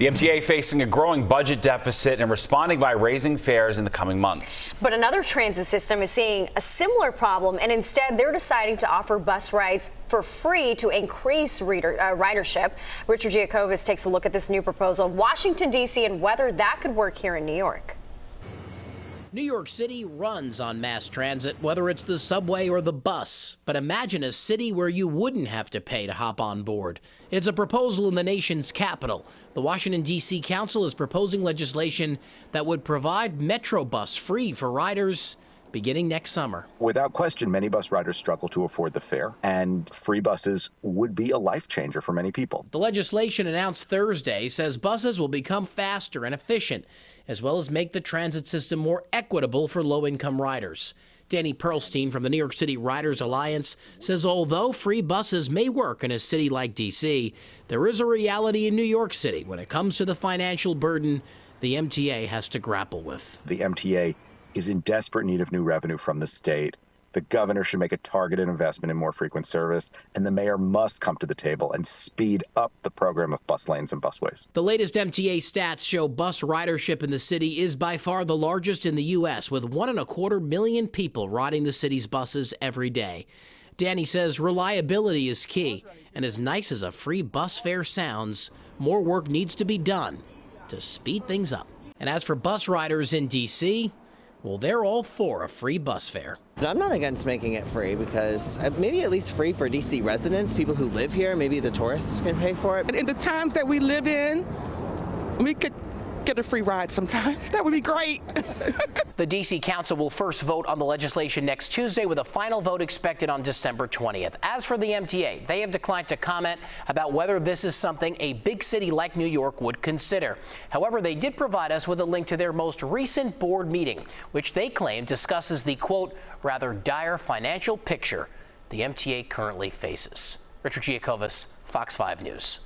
The MTA facing a growing budget deficit and responding by raising fares in the coming months. But another transit system is seeing a similar problem, and instead they're deciding to offer bus rides for free to increase ridership. Richard Giacobbe takes a look at this new proposal in Washington, D.C. and whether that could work here in New York. New York City runs on mass transit, whether it's the subway or the bus. But imagine a city where you wouldn't have to pay to hop on board. It's a proposal in the nation's capital. The Washington, D.C. Council is proposing legislation that would provide Metrobus free for riders beginning next summer. Without question, many bus riders struggle to afford the fare, and free buses would be a life changer for many people. The legislation announced Thursday says buses will become faster and efficient, as well as make the transit system more equitable for low-income riders. Danny Perlstein from the New York City Riders Alliance says although free buses may work in a city like D.C., there is a reality in New York City when it comes to the financial burden the MTA has to grapple with. The MTA is in desperate need of new revenue from the state. The governor should make a targeted investment in more frequent service, and the mayor must come to the table and speed up the program of bus lanes and busways. The latest MTA stats show bus ridership in the city is by far the largest in the U.S., with 1.25 million people riding the city's buses every day. Danny says reliability is key, and as nice as a free bus fare sounds, more work needs to be done to speed things up. And as for bus riders in D.C., well, they're all for a free bus fare. I'm not against making it free because maybe at least free for D.C. residents, people who live here, maybe the tourists can pay for it. And in the times that we live in, we could get a free ride sometimes. That would be great. The D.C. Council will first vote on the legislation next Tuesday, with a final vote expected on December 20th. As for the MTA, they have declined to comment about whether this is something a big city like New York would consider. However, they did provide us with a link to their most recent board meeting, which they claim discusses the, quote, rather dire financial picture the MTA currently faces. Richard Giacobbe, Fox 5 News.